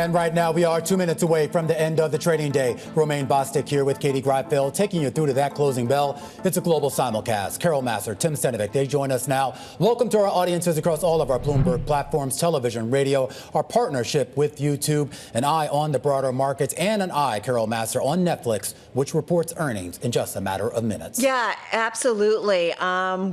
And right now, we are 2 minutes away from the end of the trading day. Romaine Bostick here with Katie Greifeld, taking you through to that closing bell. It's a global simulcast. Carol Massar, Tim Stenovec, they join us now. Welcome to our audiences across all of our Bloomberg platforms, television, radio, our partnership with YouTube, an eye on the broader markets, and an eye, Carol Massar, on Netflix, which reports earnings in just a matter of minutes. Yeah, absolutely.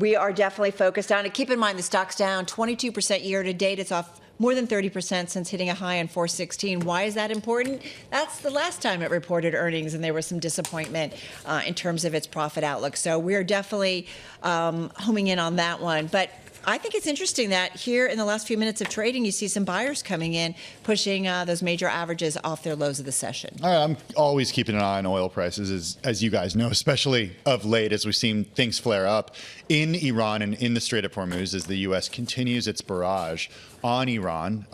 We are definitely focused on it. Keep in mind, the stock's down 22% year to date. It's off more than 30% since hitting a high on 416. Why is that important? That's the last time it reported earnings, and there was some disappointment in terms of its profit outlook. So we're definitely homing in on that one. But I think it's interesting that here in the last few minutes of trading, you see some buyers coming in, pushing those major averages off their lows of the session. All right, I'm always keeping an eye on oil prices, as you guys know, especially of late as we've seen things flare up in Iran and in the Strait of Hormuz as the U.S. continues its barrage on Iran.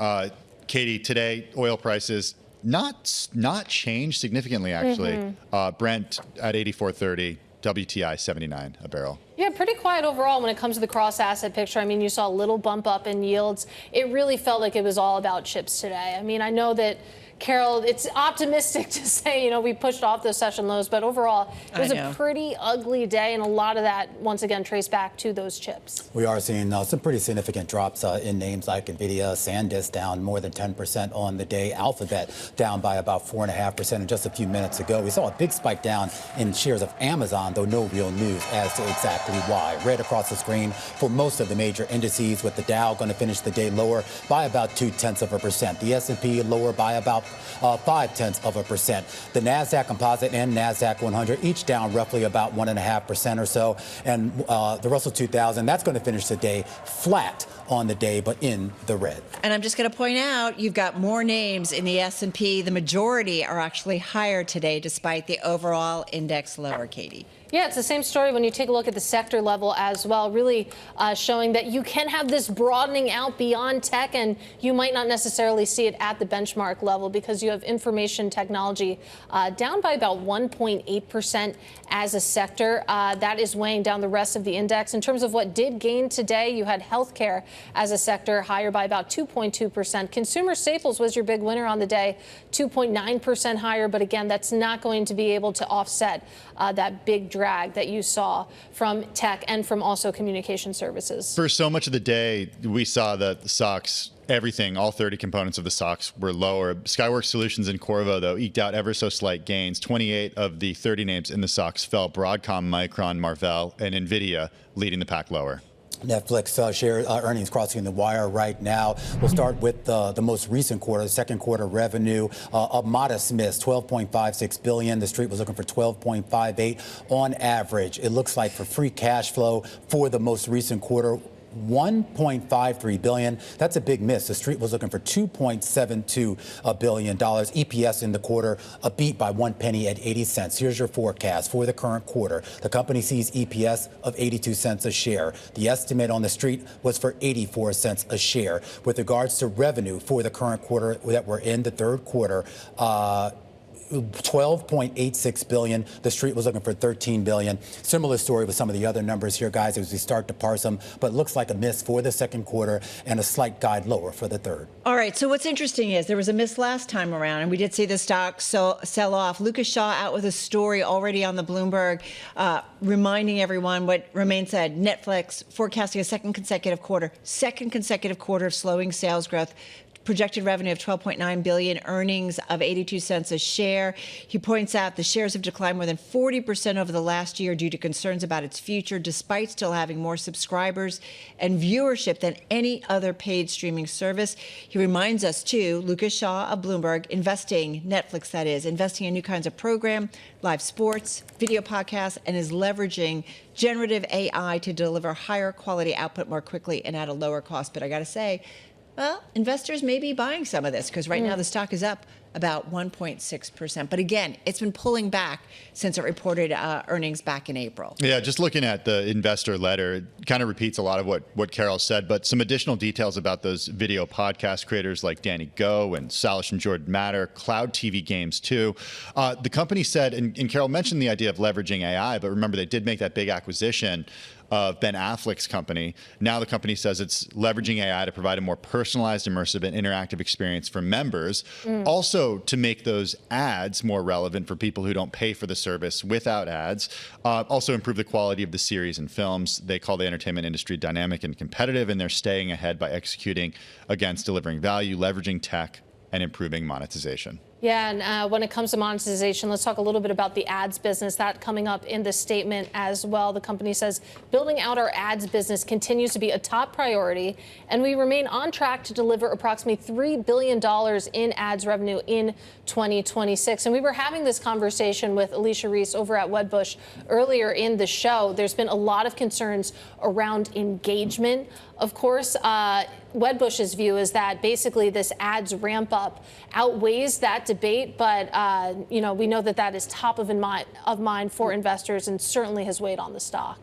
Katie, today, oil prices not changed significantly, actually. Brent at 84.30. WTI 79 a barrel. Yeah, pretty quiet overall when it comes to the cross-asset picture. I mean, you saw a little bump up in yields. It really felt like it was all about chips today. I mean, I know that, Carol, it's optimistic to say, we pushed off those session lows, but overall, it was a pretty ugly day, and a lot of that, once again, traced back to those chips. We are seeing some pretty significant drops in names like NVIDIA, SanDisk down more than 10% on the day, Alphabet down by about 4.5%. And just a few minutes ago, we saw a big spike down in shares of Amazon, though no real news as to exactly why. Red across the screen for most of the major indices, with the Dow going to finish the day lower by about 0.2%. The S&P lower by about 0.5%. The NASDAQ Composite and NASDAQ 100 each down roughly about 1.5% or so. And the Russell 2000, that's going to finish the day flat on the day, but in the red. And I'm just going to point out, you've got more names in the S&P. The majority are actually higher today, despite the overall index lower, Katie. Yeah, it's the same story when you take a look at the sector level as well, really showing that you can have this broadening out beyond tech, and you might not necessarily see it at the benchmark level because you have information technology down by about 1.8% as a sector. That is weighing down the rest of the index. In terms of what did gain today, you had healthcare as a sector higher by about 2.2%. Consumer staples was your big winner on the day, 2.9% higher. But again, that's not going to be able to offset that big drag that you saw from tech and from also communication services. For so much of the day, we saw that the stocks, everything, all 30 components of the stocks were lower. Skyworks Solutions and Corvo, though, eked out ever so slight gains. 28 of the 30 names in the stocks fell. Broadcom, Micron, Marvell, and NVIDIA leading the pack lower. Netflix share earnings crossing the wire right now. We'll start with the most recent quarter, the second quarter revenue, a modest miss, $12.56 billion. The street was looking for $12.58 on average. It looks like for free cash flow for the most recent quarter, $1.53 billion. That's a big miss. The street was looking for $2.72 billion. EPS in the quarter, a beat by 1 penny at 80 cents. Here's your forecast for the current quarter. The company sees EPS of 82 cents a share. The estimate on the street was for 84 cents a share. With regards to revenue for the current quarter that we're in, the third quarter, $12.86 billion. The street was looking for $13 billion. Similar story with some of the other numbers here, guys, as we start to parse them. But it looks like a miss for the second quarter and a slight guide lower for the third. All right. So what's interesting is there was a miss last time around, and we did see the stock sell off. Lucas Shaw out with a story already on the Bloomberg, reminding everyone what Romaine said. Netflix forecasting a second consecutive quarter of slowing sales growth. Projected revenue of $12.9 billion, earnings of 82 cents a share. He points out the shares have declined more than 40% over the last year due to concerns about its future, despite still having more subscribers and viewership than any other paid streaming service. He reminds us, too, Lucas Shaw of Bloomberg, Netflix that is, investing in new kinds of program, live sports, video podcasts, and is leveraging generative AI to deliver higher quality output more quickly and at a lower cost. But I got to say, well, investors may be buying some of this because right now the stock is up about 1.6%. But again, it's been pulling back since it reported earnings back in April. Yeah, just looking at the investor letter, it kind of repeats a lot of what Carol said, but some additional details about those video podcast creators like Danny Go and Salish and Jordan Matter, cloud TV games too. The company said, and Carol mentioned the idea of leveraging AI, but remember they did make that big acquisition of Ben Affleck's company. Now the company says it's leveraging AI to provide a more personalized, immersive, and interactive experience for members. Also to make those ads more relevant for people who don't pay for the service without ads. Also improve the quality of the series and films. They call the entertainment industry dynamic and competitive, and they're staying ahead by executing against delivering value, leveraging tech, and improving monetization. Yeah, and when it comes to monetization, let's talk a little bit about the ads business. That coming up in the statement as well. The company says building out our ads business continues to be a top priority, and we remain on track to deliver approximately $3 billion in ads revenue in 2026. And we were having this conversation with Alicia Reese over at Wedbush earlier in the show. There's been a lot of concerns around engagement. Of course, Wedbush's view is that basically this ads ramp up outweighs that debate, but we know that that is top of mind for investors and certainly has weighed on the stock.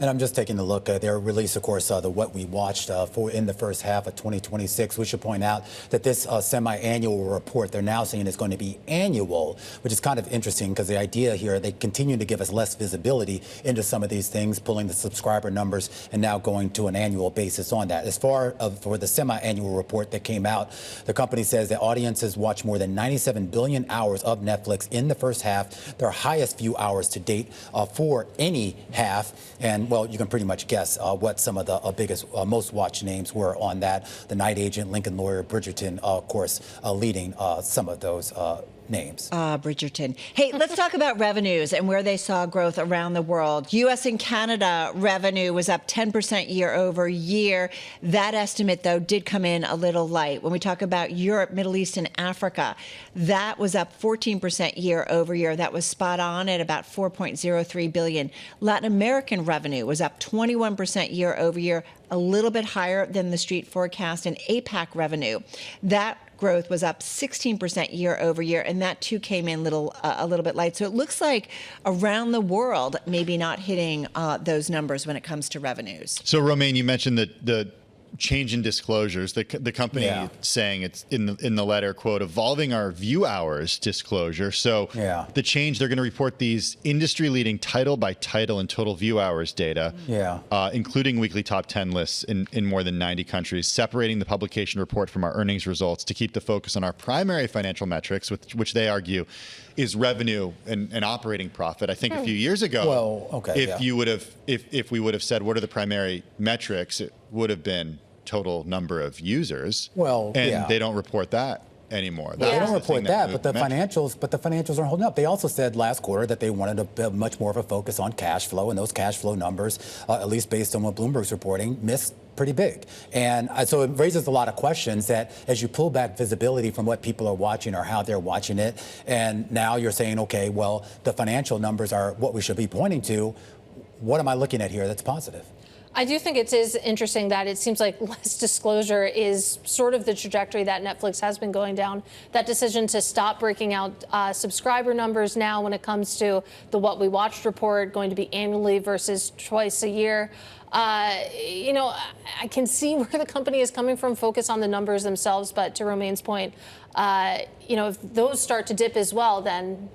And I'm just taking a look at their release, of course, the what we watched for in the first half of 2026. We should point out that this semi-annual report they're now saying is going to be annual, which is kind of interesting because the idea here, they continue to give us less visibility into some of these things, pulling the subscriber numbers and now going to an annual basis on that. As far for the semi-annual report that came out, the company says that audiences watched more than 97 billion hours of Netflix in the first half, their highest view hours to date for any half. And, well, you can pretty much guess what some of the biggest, most watched names were on that. The Night Agent, Lincoln Lawyer, Bridgerton, of course, leading some of those names. Bridgerton. Hey, let's talk about revenues and where they saw growth around the world. U.S. and Canada revenue was up 10% year over year. That estimate, though, did come in a little light. When we talk about Europe, Middle East, and Africa, that was up 14% year over year. That was spot on at about $4.03 billion. Latin American revenue was up 21% year over year, a little bit higher than the street forecast. And APAC revenue, that growth was up 16% year over year, and that too came in a little bit light. So it looks like around the world, maybe not hitting those numbers when it comes to revenues. So, Romaine, you mentioned the change in disclosures. The company saying it's in the letter, quote, evolving our view hours disclosure. So the change, they're going to report these industry-leading title by title and total view hours data, including weekly top 10 lists in more than 90 countries, separating the publication report from our earnings results to keep the focus on our primary financial metrics, which they argue is revenue and operating profit. I think a few years ago, if we would have said what are the primary metrics, it would have been total number of users. They don't report that anymore. They don't report that, but the financials aren't holding up. They also said last quarter that they wanted to have much more of a focus on cash flow, and those cash flow numbers, at least based on what Bloomberg's reporting, missed pretty big. And so it raises a lot of questions that as you pull back visibility from what people are watching or how they're watching it, and now you're saying, okay, well, the financial numbers are what we should be pointing to. What am I looking at here that's positive? I do think it is interesting that it seems like less disclosure is sort of the trajectory that Netflix has been going down. That decision to stop breaking out subscriber numbers now when it comes to the What We Watched report, going to be annually versus twice a year. I can see where the company is coming from, focus on the numbers themselves. But to Romaine's point, if those start to dip as well, then,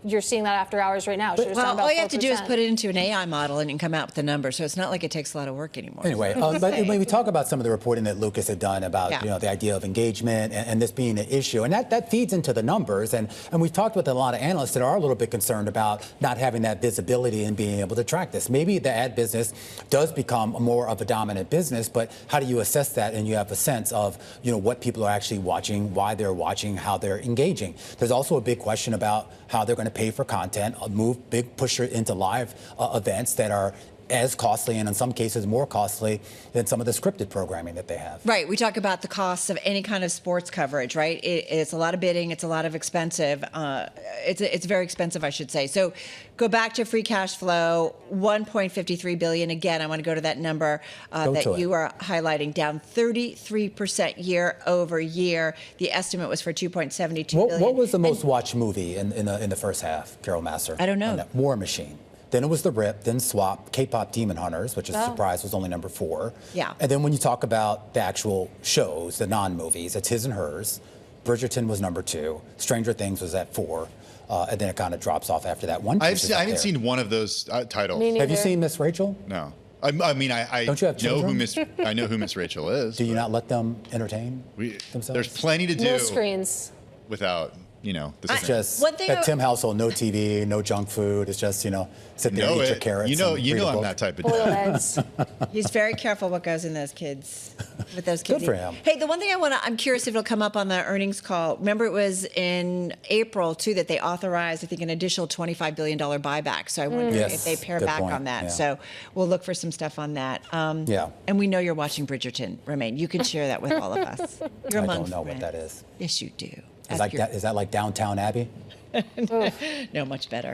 you're seeing that after hours right now. Well, all you have to do is put it into an AI model and you can come out with the number. So it's not like it takes a lot of work anymore. Anyway, but when we talk about some of the reporting that Lucas had done about, the idea of engagement and this being an issue, and that feeds into the numbers. And we've talked with a lot of analysts that are a little bit concerned about not having that visibility and being able to track this. Maybe the ad business does become more of a dominant business, but how do you assess that and you have a sense of, what people are actually watching, why they're watching, how they're engaging? There's also a big question about how they're going to pay for content, push it into live events that are as costly and in some cases more costly than some of the scripted programming that they have. Right. We talk about the costs of any kind of sports coverage, right? It's a lot of bidding. It's a lot of expensive. It's very expensive, I should say. So go back to free cash flow, $1.53 billion. Again, I want to go to that number that you are highlighting, down 33% year over year. The estimate was for $2.72 billion. What was the most watched movie in the first half, Carol Massar? I don't know. War Machine. Then it was The Rip, then Swap, K-pop Demon Hunters, which is a surprise, was only number 4. Yeah. And then when you talk about the actual shows, the non-movies, it's His and Hers. Bridgerton was number 2. Stranger Things was at 4. And then it kind of drops off after that. I haven't seen one of those titles. Have you seen Miss Rachel? No. I mean, I Don't you have know children? I know who Miss Rachel is. Do you not let them entertain themselves? There's plenty to do No screens. without, the It's just One thing at Tim household, no TV, no junk food. It's just, sit there, eat your carrots. You know, and read a I'm book. that type of Boiled dad. eggs. He's very careful what goes in those kids. With those kids. Good for him. Hey, the one thing I'm curious if it'll come up on the earnings call. Remember, it was in April too that they authorized, I think, an additional $25 billion buyback. So I wonder Yes, if they pare good back point. on that. Yeah. So we'll look for some stuff on that. Yeah. And we know you're watching Bridgerton, Romaine. You can share that with all of us. You're I among don't know what friends. that is. Yes, you do. Is that like Downtown Abbey? No, much better.